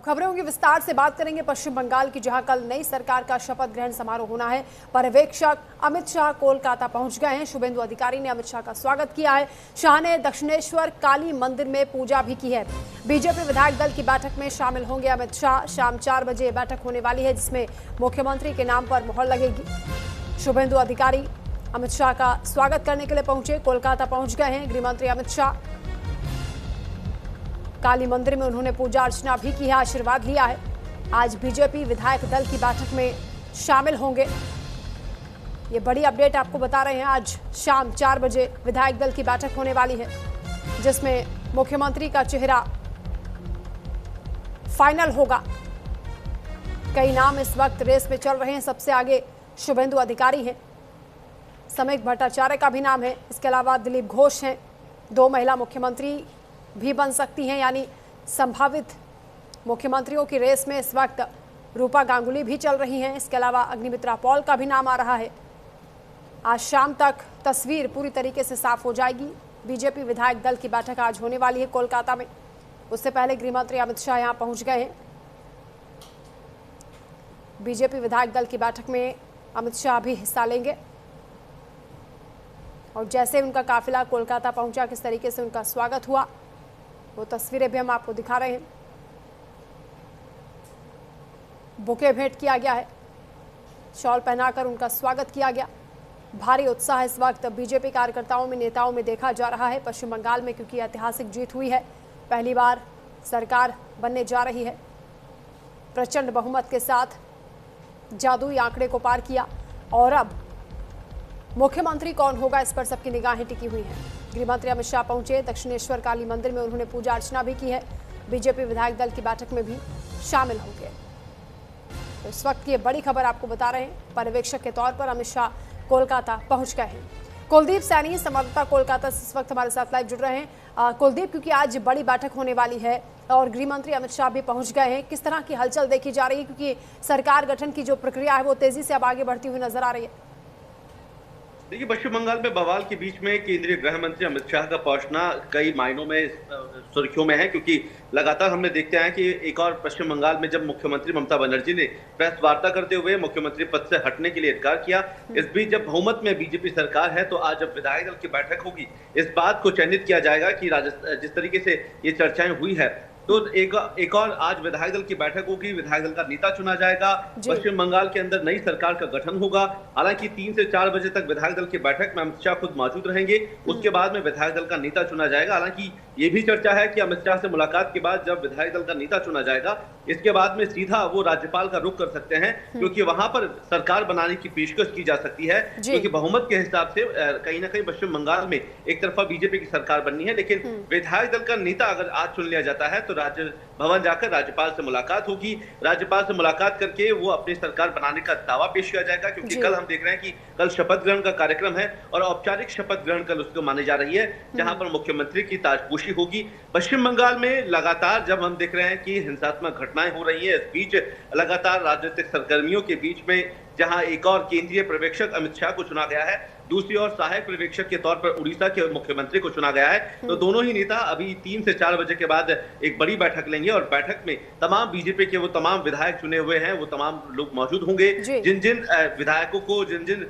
खबरों की विस्तार से बात करेंगे पश्चिम बंगाल की, जहां कल नई सरकार का शपथ ग्रहण समारोह होना है। पर्यवेक्षक अमित शाह कोलकाता पहुंच गए हैं। शुभेंदु अधिकारी ने अमित शाह का स्वागत किया है। शाह ने दक्षिणेश्वर काली मंदिर में पूजा भी की है। बीजेपी विधायक दल की बैठक में शामिल होंगे अमित शाह। शाम 4 बजे बैठक होने वाली है, जिसमें मुख्यमंत्री के नाम पर मुहर लगेगी। शुभेंदु अधिकारी अमित शाह का स्वागत करने के लिए पहुंचे, कोलकाता पहुंच गए हैं गृह मंत्री अमित शाह। काली मंदिर में उन्होंने पूजा अर्चना भी की है, आशीर्वाद लिया है। आज बीजेपी विधायक दल की बैठक में शामिल होंगे। ये बड़ी अपडेट आपको बता रहे हैं। आज शाम 4 बजे विधायक दल की बैठक होने वाली है, जिसमें मुख्यमंत्री का चेहरा फाइनल होगा। कई नाम इस वक्त रेस में चल रहे हैं। सबसे आगे शुभेंदु अधिकारी हैं, समीक भट्टाचार्य का भी नाम है। इसके अलावा दिलीप घोष हैं। 2 महिला मुख्यमंत्री भी बन सकती हैं, यानी संभावित मुख्यमंत्रियों की रेस में इस वक्त रूपा गांगुली भी चल रही हैं। इसके अलावा अग्निमित्रा पॉल का भी नाम आ रहा है। आज शाम तक तस्वीर पूरी तरीके से साफ हो जाएगी। बीजेपी विधायक दल की बैठक आज होने वाली है कोलकाता में। उससे पहले गृह मंत्री अमित शाह यहां पहुंच गए हैं। बीजेपी विधायक दल की बैठक में अमित शाह भी हिस्सा लेंगे, और जैसे उनका काफिला कोलकाता पहुंचा, किस तरीके से उनका स्वागत हुआ, वो तस्वीरें भी हम आपको दिखा रहे हैं। बुके भेंट किया गया है, शॉल पहनाकर उनका स्वागत किया गया। भारी उत्साह इस वक्त बीजेपी कार्यकर्ताओं में, नेताओं में देखा जा रहा है पश्चिम बंगाल में, क्योंकि ऐतिहासिक जीत हुई है। पहली बार सरकार बनने जा रही है। प्रचंड बहुमत के साथ जादुई आंकड़े को पार किया, और अब मुख्यमंत्री कौन होगा, इस पर सबकी निगाहें टिकी हुई हैं। गृहमंत्री अमित शाह पहुंचे दक्षिणेश्वर काली मंदिर में, उन्होंने पूजा अर्चना भी की है। बीजेपी विधायक दल की बैठक में भी शामिल होंगे। तो इस वक्त की ये बड़ी खबर आपको बता रहे हैं। पर्यवेक्षक के तौर पर अमित शाह कोलकाता पहुंच गए हैं। कुलदीप सैनी संवाददाता कोलकाता से इस वक्त हमारे साथ लाइव जुड़ रहे हैं। कुलदीप, क्योंकि आज बड़ी बैठक होने वाली है और गृह मंत्री अमित शाह भी पहुंच गए हैं, किस तरह की हलचल देखी जा रही है, क्योंकि सरकार गठन की जो प्रक्रिया है वो तेजी से अब आगे बढ़ती हुई नजर आ रही है? देखिए, पश्चिम बंगाल में बवाल के बीच में केंद्रीय गृह मंत्री अमित शाह का पहुंचना कई मायनों में सुर्खियों में है, क्योंकि लगातार हमने देखते हैं कि एक और पश्चिम बंगाल में जब मुख्यमंत्री ममता बनर्जी ने प्रेस वार्ता करते हुए मुख्यमंत्री पद से हटने के लिए इनकार किया। इस बीच जब बहुमत में बीजेपी सरकार है, तो आज जब विधायक दल की बैठक होगी, इस बात को चयनित किया जाएगा कि जिस तरीके से ये चर्चाएं हुई है, तो एक और आज विधायक दल की बैठक होगी। विधायक दल का नेता चुना जाएगा। पश्चिम बंगाल के अंदर नई सरकार का गठन होगा। हालांकि 3 से 4 बजे तक विधायक दल की बैठक में अमित शाह खुद मौजूद रहेंगे। उसके बाद में विधायक दल का नेता चुना जाएगा। हालांकि ये भी चर्चा है कि अमित शाह से मुलाकात के बाद जब विधायक दल का नेता चुना जाएगा, इसके बाद में सीधा वो राज्यपाल का रुख कर सकते हैं, क्योंकि वहां पर सरकार बनाने की पेशकश की जा सकती है। क्योंकि बहुमत के हिसाब से कहीं ना कहीं पश्चिम बंगाल में एक तरफा बीजेपी की सरकार बननी है, लेकिन विधायक दल का नेता अगर आज चुन लिया जाता है, तो राज्य भवन जाकर राज्यपाल से मुलाकात होगी। राज्यपाल से मुलाकात करके वो अपनी सरकार बनाने का दावा पेश किया जाएगा, क्योंकि कल हम देख रहे हैं कि कल शपथ ग्रहण का कार्यक्रम है, और औपचारिक शपथ ग्रहण कल उसको मानी जा रही है, जहां पर मुख्यमंत्री की ताजपोशी होगी। पश्चिम बंगाल में लगातार जब हम देख रहे हैं कि हिंसात्मक घटनाएं हो रही है, इस बीच लगातार राजनीतिक सरगर्मियों के बीच में जहां एक और केंद्रीय पर्यवेक्षक अमित शाह को चुना गया है, दूसरी ओर सहायक पर्यवेक्षक के तौर पर उड़ीसा के मुख्यमंत्री को चुना गया है, तो दोनों ही नेता अभी 3 से 4 बजे के बाद एक बड़ी बैठक लेंगे, और बैठक में तमाम बीजेपी के वो तमाम विधायक चुने हुए हैं, वो तमाम लोग मौजूद होंगे। जिन जिन विधायकों को, जिन जिन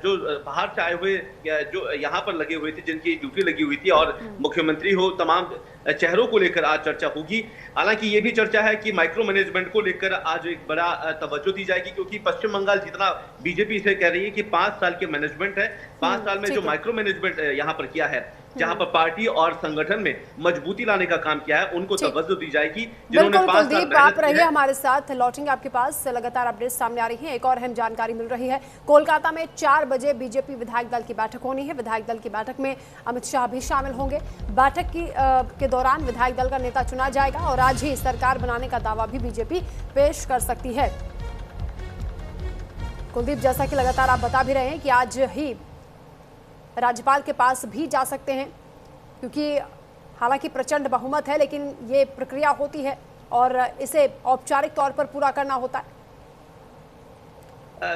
जो बाहर से आए हुए, जो यहाँ पर लगे हुए थे, जिनकी ड्यूटी लगी हुई थी, और मुख्यमंत्री हो, तमाम चेहरों को लेकर आज चर्चा होगी। हालांकि ये भी चर्चा है कि माइक्रो मैनेजमेंट को लेकर आज एक बड़ा तवज्जो दी जाएगी, क्योंकि पश्चिम बंगाल जितना बीजेपी इसे कह रही है कि 5 साल के मैनेजमेंट है, 5 साल में जो माइक्रो मैनेजमेंट यहाँ पर किया है, जहां पर पार्टी और संगठन में मजबूती लाने का काम किया है, उनको तवज्जो दी जाएगी। बिल्कुल कुलदीप, आप रहिए हमारे साथ, लौटेंगे आपके पास। लगातार अपडेट सामने आ रही है। एक और अहम जानकारी मिल रही है, कोलकाता में 4 बजे बीजेपी विधायक दल की बैठक होनी है। विधायक दल की बैठक में अमित शाह भी शामिल होंगे। बैठक के दौरान विधायक दल का नेता चुना जाएगा, और आज ही सरकार बनाने का दावा भी बीजेपी पेश कर सकती है। कुलदीप, जैसा कि लगातार आप बता भी रहे हैं कि आज ही राज्यपाल के पास भी जा सकते हैं, क्योंकि हालांकि प्रचंड बहुमत है, लेकिन ये प्रक्रिया होती है और इसे औपचारिक तौर पर पूरा करना होता है।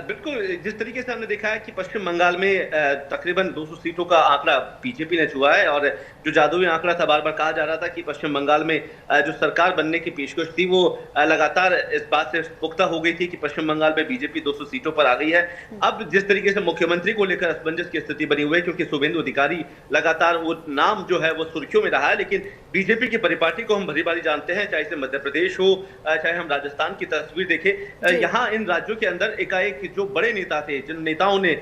बिल्कुल, जिस तरीके से हमने देखा है कि पश्चिम बंगाल में तकरीबन 200 सीटों का आंकड़ा बीजेपी ने छुआ है, और जो जादुई आंकड़ा था, बार बार कहा जा रहा था कि पश्चिम बंगाल में जो सरकार बनने की पेशकश थी वो लगातार इस बात से पुख्ता हो गई थी कि पश्चिम बंगाल में बीजेपी 200 सीटों पर आ गई है। अब जिस तरीके से मुख्यमंत्री को लेकर असमंजस की स्थिति बनी हुई है, क्योंकि शुभेंदु अधिकारी लगातार वो नाम जो है वो सुर्खियों में रहा है, लेकिन बीजेपी की परिपाटी को हम भली भांति जानते हैं, चाहे से मध्य प्रदेश हो, चाहे हम राजस्थान की तस्वीर देखें, यहाँ इन राज्यों के अंदर एकाएक जो बड़े नेता थे, जिन नेताओं ने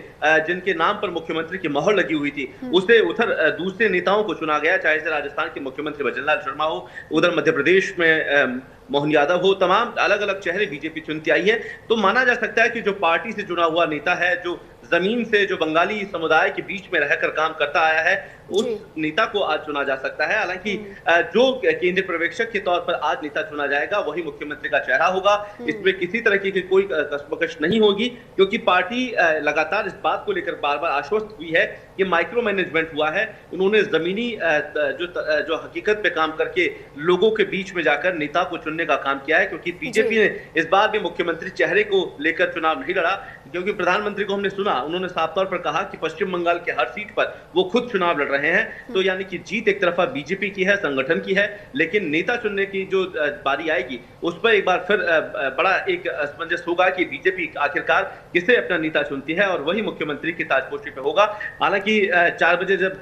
जिनके नाम पर मुख्यमंत्री की मोहर लगी हुई थी, उसे उधर दूसरे नेताओं को चुना गया, चाहे से राजस्थान के मुख्यमंत्री भजनलाल शर्मा हो, उधर मध्य प्रदेश में मोहन यादव हो, तमाम अलग अलग चेहरे बीजेपी चुनती आई है। तो माना जा सकता है कि जो पार्टी से चुना हुआ नेता है, जो जमीन से, जो बंगाली समुदाय के बीच में रहकर काम करता आया है, उस नेता को आज चुना जा सकता है। हालांकि जो केंद्रीय पर्यवेक्षक के तौर पर आज नेता चुना जाएगा वही मुख्यमंत्री का चेहरा होगा। इसमें किसी तरह की कोई कशमकश नहीं होगी, क्योंकि पार्टी लगातार इस बात को लेकर बार बार आश्वस्त हुई है कि माइक्रो मैनेजमेंट हुआ है। उन्होंने जमीनी जो हकीकत पे काम करके लोगों के बीच में जाकर नेता को चुनने का काम किया है, क्योंकि बीजेपी ने इस बार भी मुख्यमंत्री चेहरे को लेकर चुनाव नहीं लड़ा, क्योंकि प्रधानमंत्री को हमने सुना, उन्होंने साफ तौर पर कहा कि पश्चिम बंगाल के हर सीट पर वो खुद चुनाव लड़ रहे हैं। तो यानी कि जीत एक तरफा बीजेपी की है, संगठन की है, लेकिन नेता चुनने की जो बारी आएगी उस पर एक बार फिर बड़ा एक असमंजस होगा कि बीजेपी आखिरकार किसे अपना नेता चुनती है, और वही मुख्यमंत्री की ताजपोशी पे होगा। हालांकि 4 बजे जब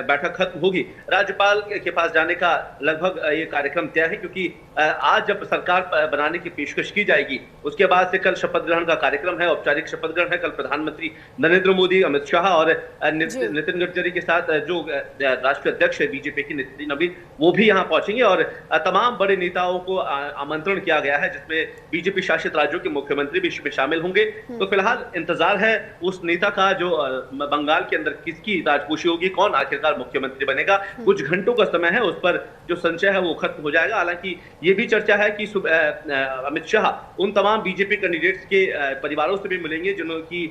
बैठक खत्म होगी, राज्यपाल के पास जाने का लगभग ये कार्यक्रम तय है, क्योंकि आज जब सरकार बनाने की पेशकश की जाएगी, उसके बाद से कल शपथ ग्रहण का कार्यक्रम है, औपचारिक शपथ ग्रहण है। कल प्रधानमंत्री नरेंद्र मोदी, अमित शाह और नितिन गडकरी के साथ जो राष्ट्रीय अध्यक्ष है बीजेपी की नितिन नवीन, वो भी यहाँ पहुंचेंगे, और तमाम बड़े नेताओं को आमंत्रण किया गया है, जिसमें बीजेपी शासित राज्यों के मुख्यमंत्री भी इसमें शामिल होंगे। तो फिलहाल इंतजार है उस नेता का जो बंगाल के अंदर किसकी राजपोशी होगी, कौन आखिरकार मुख्यमंत्री बनेगा। कुछ घंटों का समय है, उस पर जो संशय है वो खत्म हो जाएगा। हालांकि ये भी चर्चा है कि अमित शाह उन तमाम बीजेपी कैंडिडेट्स के परिवारों से भी मिलेंगे जिनकी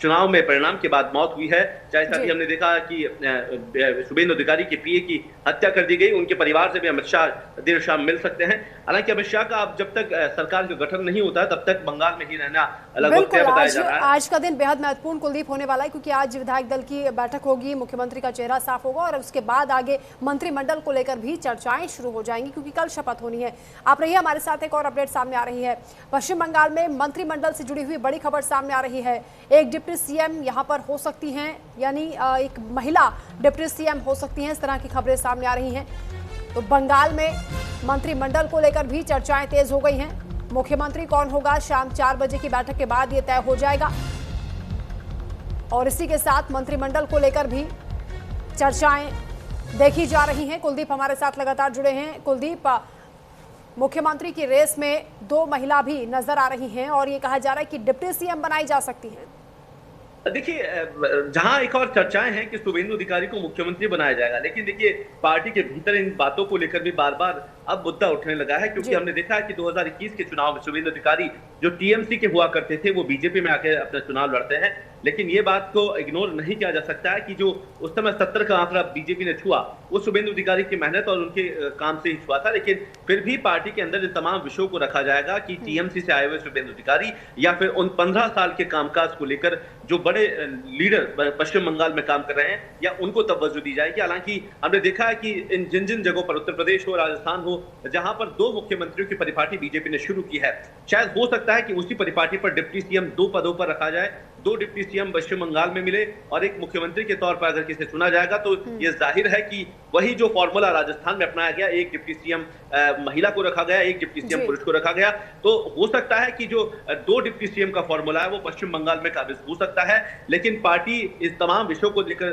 चुनाव में परिणाम के बाद मौत हुई है। चाहे साथ ही हमने देखा कि शुभेंदु अधिकारी के पीए की हत्या कर दी गई, उनके परिवार से भी अमित शाह देर शाम मिल सकते हैं। हालांकि अमित शाह का अब जब तक सरकार का गठन नहीं होता तब तक बंगाल में ही रहना लगभग तय बताया जा रहा है। आज का दिन बेहद महत्वपूर्ण कुलदीप होने वाला है, क्योंकि आज विधायक दल की बैठक होगी, मुख्यमंत्री का चेहरा साफ होगा, और उसके बाद आगे मंत्रिमंडल को लेकर भी चर्चाएं शुरू हो जाएंगी, क्योंकि कल शपथ होनी है। आप रहिए हमारे साथ, एक और अपडेट सामने आ रही है। पश्चिम बंगाल में मंत्रिमंडल से जुड़ी हुई बड़ी खबर सामने आ रही है। एक डिप्टी सीएम यहां पर हो सकती हैं, यानी एक महिला डिप्टी सीएम हो सकती हैं, इस तरह की खबरें सामने आ रही हैं। तो बंगाल में मंत्रिमंडल को लेकर भी चर्चाएं तेज हो गई हैं। मुख्यमंत्री कौन होगा, शाम 4 बजे की बैठक के बाद यह तय हो जाएगा, और इसी के साथ मंत्रिमंडल को लेकर भी चर्चाएं देखी जा रही हैं। कुलदीप हमारे साथ लगातार जुड़े हैं। कुलदीप, मुख्यमंत्री की रेस में 2 महिला भी नजर आ रही हैं, और ये कहा जा रहा है कि डिप्टी सीएम बनाई जा सकती हैं। देखिए, जहां एक और चर्चाएं हैं कि शुभेंदु अधिकारी को मुख्यमंत्री बनाया जाएगा, लेकिन देखिए पार्टी के भीतर इन बातों को लेकर भी बार बार अब मुद्दा उठने लगा है, क्योंकि हमने देखा है कि 2021 के चुनाव में शुभेंदु अधिकारी जो टीएमसी के हुआ करते थे वो बीजेपी में आके अपना चुनाव लड़ते हैं। लेकिन ये बात को इग्नोर नहीं किया जा सकता है कि जो उस समय 70 का आंकड़ा बीजेपी ने छुआ वो शुभेंदु अधिकारी की मेहनत और उनके काम से ही छुआ था। लेकिन फिर भी पार्टी के अंदर इन तमाम विषयों को रखा जाएगा कि टीएमसी से आए हुए शुभेंदु अधिकारी या फिर उन 15 साल के कामकाज को लेकर जो बड़े लीडर पश्चिम बंगाल में काम कर रहे हैं, या उनको तवज्जो दी जाएगी। हालांकि हमने देखा है कि इन जिन जगहों पर, उत्तर प्रदेश हो, राजस्थान हो, जहां पर 2 मुख्यमंत्रियों की परिपाटी बीजेपी ने शुरू की है, शायद हो सकता है कि उसी परिपाटी पर डिप्टी सीएम 2 पदों पर रखा जाए, 2 डिप्टी सीएम पश्चिम बंगाल में मिले, और एक मुख्यमंत्री के तौर पर अगर किसे चुना जाएगा तो ये जाहिर है कि वही जो फॉर्मूला राजस्थान में अपनाया गया, एक डिप्टी सीएम महिला को रखा गया, एक डिप्टी सीएम पुरुष को रखा गया, तो हो सकता है कि जो 2 डिप्टी सीएम का फॉर्मूला है वो पश्चिम बंगाल में काबिज हो सकता है। लेकिन पार्टी इस तमाम विषयों को लेकर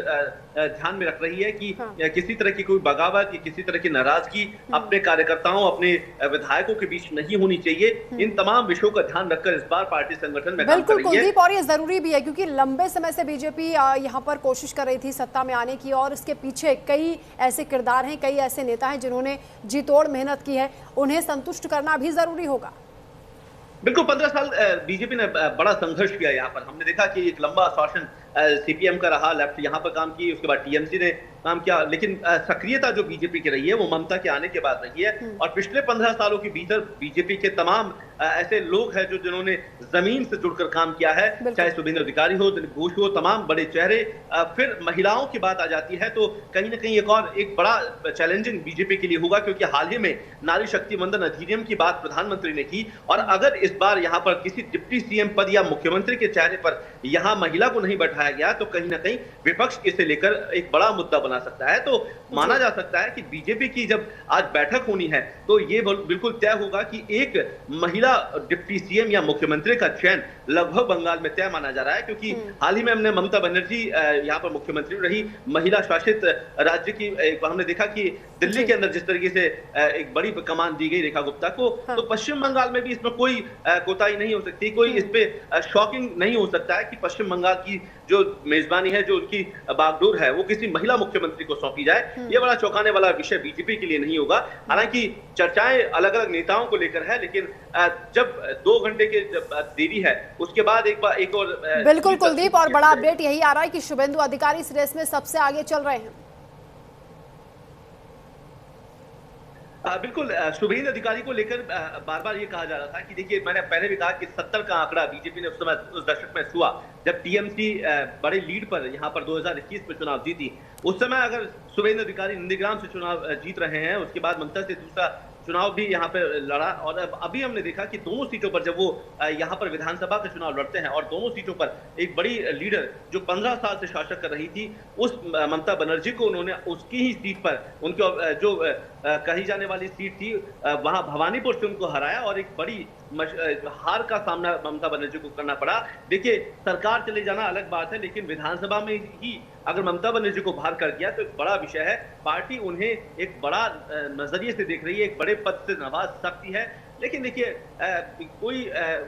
ध्यान में रख रही है कि किसी तरह की कोई बगावत या किसी तरह की नाराजगी अपने कार्यकर्ताओं, अपने विधायकों के बीच नहीं होनी चाहिए। इन तमाम विषयों का ध्यान रखकर इस बार पार्टी संगठन में काम कर रही है। कुलदीप, और ये जरूरी भी है, क्योंकि लंबे समय से बीजेपी यहाँ पर कोशिश कर रही थी सत्ता में आने की, और इसके पीछे कई ऐसे किरदार हैं, कई ऐसे नेता हैं जिन्होंने जी तोड़ मेहनत की है, उन्हें संतुष्ट करना भी जरूरी होगा। बिल्कुल, 15 साल बीजेपी ने बड़ा संघर्ष किया। यहाँ पर हमने देखा कि एक लंबा शासन सीपीएम का रहा, लेफ्ट यहाँ पर काम की, उसके बाद टीएमसी ने काम किया, लेकिन सक्रियता जो बीजेपी की रही है वो ममता के आने के बाद रही है। और पिछले 15 सालों के भीतर बीजेपी के तमाम ऐसे लोग हैं जो जिन्होंने जमीन से जुड़कर काम किया है, चाहे शुभेंदु अधिकारी हो, दिलीप घोष हो, तमाम बड़े चेहरे। फिर महिलाओं की बात आ जाती है तो कहीं ना कहीं एक बड़ा चैलेंजिंग बीजेपी के लिए होगा, क्योंकि हाल ही में नारी शक्ति वंदन अधिनियम की बात प्रधानमंत्री ने की, और अगर इस बार यहाँ पर किसी डिप्टी सीएम पद या मुख्यमंत्री के चेहरे पर यहाँ महिला को नहीं बैठाया गया तो कहीं ना कहीं विपक्ष इसे लेकर एक बड़ा मुद्दा बना सकता है। तो माना जा सकता है कि बीजेपी की जब आज बैठक होनी है तो ये बिल्कुल तय होगा कि एक महिला डिप्टी सीएम या मुख्यमंत्री का चयन लगभग बंगाल में तय माना जा रहा है, क्योंकि हाल ही में हमने ममता बनर्जी यहाँ पर मुख्यमंत्री रही, महिला शासित राज्य की, हमने देखा कि दिल्ली के अंदर जिस तरीके से एक बड़ी कमान दी गई रेखा गुप्ता को, तो पश्चिम बंगाल में भी इसमें कोई कोताही नहीं हो सकती, कोई इस पे शॉकिंग नहीं हो सकता है कि पश्चिम बंगाल की जो मेजबानी है, जो उनकी बागडोर है, वो किसी महिला मुख्यमंत्री को सौंपी जाए। ये बड़ा चौंकाने वाला विषय बीजेपी के लिए नहीं होगा। हालांकि चर्चाएं अलग अलग नेताओं को लेकर है, लेकिन जब 2 घंटे के जब देरी है उसके बाद एक और बिल्कुल कुलदीप, और बड़ा अपडेट यही आ रहा है कि शुभेंदु अधिकारी इस रेस में सबसे आगे चल रहे हैं। बिल्कुल, शुभेंदु अधिकारी को लेकर बार बार ये कहा जा रहा था कि देखिए, मैंने पहले भी कहा कि 70 का आंकड़ा बीजेपी ने उस समय उस दशक में छुआ जब टीएमसी बड़े लीड पर यहाँ पर 2021 में चुनाव जीती। उस समय अगर शुभेंदु अधिकारी नंदीग्राम से चुनाव जीत रहे हैं, उसके बाद ममता से दूसरा चुनाव भी यहाँ पे लड़ा, और अभी हमने देखा कि दोनों सीटों पर जब वो यहाँ पर विधानसभा के चुनाव लड़ते हैं और दोनों सीटों पर एक बड़ी लीडर जो 15 साल से शासक कर रही थी, उस ममता बनर्जी को उन्होंने उसकी ही सीट पर, उनकी जो कही जाने वाली सीट थी, वहां भवानीपुर से उनको हराया और एक बड़ी हार का सामना ममता बनर्जी को करना पड़ा। देखिए, सरकार चले जाना अलग बात है, लेकिन विधानसभा में ही अगर ममता बनर्जी को बाहर कर दिया तो एक बड़ा विषय है। पार्टी उन्हें एक बड़ा नजरिए से देख रही है, एक बड़े पद से नवाज सकती है, लेकिन देखिए कोई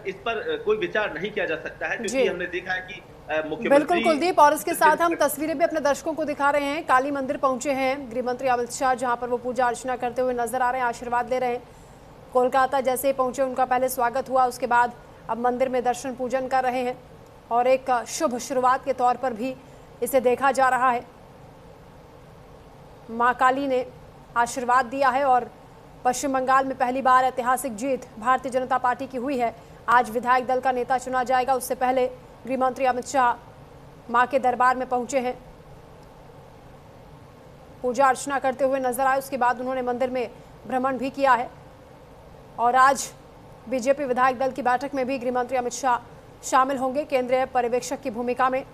इस पर कोई विचार नहीं किया जा सकता है, क्योंकि हमने देखा है कि बिल्कुल कुलदीप, और इसके साथ हम तस्वीरें भी अपने दर्शकों को दिखा रहे हैं। काली मंदिर पहुंचे हैं गृह मंत्री अमित शाह, जहां पर वो पूजा अर्चना करते हुए नजर आ रहे हैं, आशीर्वाद दे रहे हैं। कोलकाता जैसे ही पहुंचे उनका पहले स्वागत हुआ, उसके बाद अब मंदिर में दर्शन पूजन कर रहे हैं, और एक शुभ शुरुआत के तौर पर भी इसे देखा जा रहा है। मां काली ने आशीर्वाद दिया है, और पश्चिम बंगाल में पहली बार ऐतिहासिक जीत भारतीय जनता पार्टी की हुई है। आज विधायक दल का नेता चुना जाएगा, उससे पहले गृह मंत्री अमित शाह मां के दरबार में पहुंचे हैं, पूजा अर्चना करते हुए नजर आए। उसके बाद उन्होंने मंदिर में भ्रमण भी किया है, और आज बीजेपी विधायक दल की बैठक में भी गृह मंत्री अमित शाह शामिल होंगे, केंद्रीय पर्यवेक्षक की भूमिका में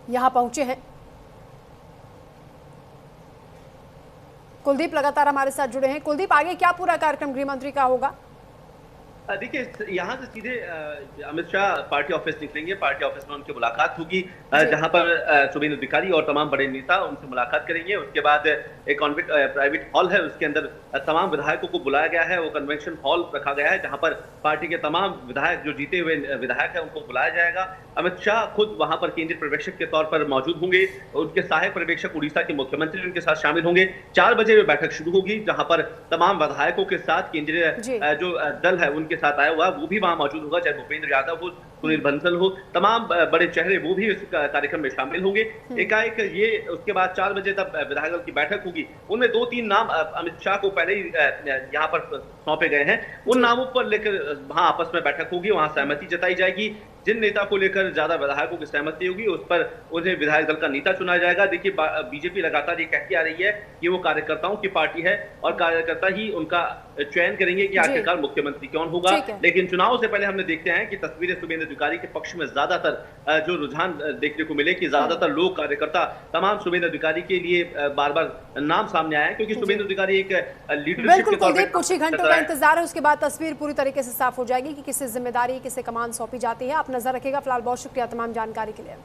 यहां पहुंचे हैं। कुलदीप लगातार हमारे साथ जुड़े हैं। कुलदीप, आगे क्या पूरा कार्यक्रम गृह मंत्री का होगा? देखिए, यहाँ से सीधे अमित शाह पार्टी ऑफिस निकलेंगे, पार्टी ऑफिस में उनकी मुलाकात होगी, जहां पर शुभेंदु अधिकारी और तमाम बड़े नेता उनसे मुलाकात करेंगे। उसके बाद एक प्राइवेट हॉल है, उसके अंदर तमाम विधायकों को बुलाया गया है, वो कन्वेंशन हॉल रखा गया है, जहां पर पार्टी के तमाम विधायक, जो जीते हुए विधायक है, उनको बुलाया जाएगा। अमित शाह खुद वहां पर केंद्रीय पर्यवेक्षक के तौर पर मौजूद होंगे, उनके सहायक पर्यवेक्षक उड़ीसा के मुख्यमंत्री उनके साथ शामिल होंगे। 4 बजे बैठक शुरू होगी, जहां पर तमाम विधायकों के साथ केंद्रीय जो दल है उनके साथ आया हुआ वो भी वहां मौजूद होगा, चाहे भूपेंद्र यादव हो, सुनील बंसल हो, तमाम बड़े चेहरे वो भी इस कार्यक्रम में शामिल होंगे। एकाएक ये उसके बाद 4 बजे तक विधायक दल की बैठक होगी, उनमें 2-3 नाम अमित शाह को पहले ही यहाँ पर सौंपे गए हैं, उन नामों पर लेकर वहां आपस में बैठक होगी, वहां सहमति जताई जाएगी। जिन नेता को लेकर ज्यादा विधायकों की सहमति होगी उस पर उन्हें विधायक दल का नेता चुना जाएगा। देखिए, बीजेपी लगातार ये कहती आ रही है कि वो कार्यकर्ताओं की पार्टी है और कार्यकर्ता ही उनका चयन करेंगे कि आखिरकार मुख्यमंत्री कौन होगा, लेकिन चुनाव से पहले हमने देखते हैं कि तस्वीरें शुभेंदु अधिकारी के पक्ष में ज्यादातर जो रुझान देखने को मिले कि ज्यादातर लोग, कार्यकर्ता तमाम शुभेंदु अधिकारी के लिए बार बार नाम सामने आए, क्योंकि शुभेंदु अधिकारी एक लीडरशिप के तौर पर कुछ ही घंटों का इंतजार है, उसके बाद तस्वीर पूरी तरीके से साफ हो जाएगी कि किसे जिम्मेदारी, किसे कमान सौंपी जाती है। आप नजर रखिएगा। फिलहाल बहुत शुक्रिया तमाम जानकारी के लिए।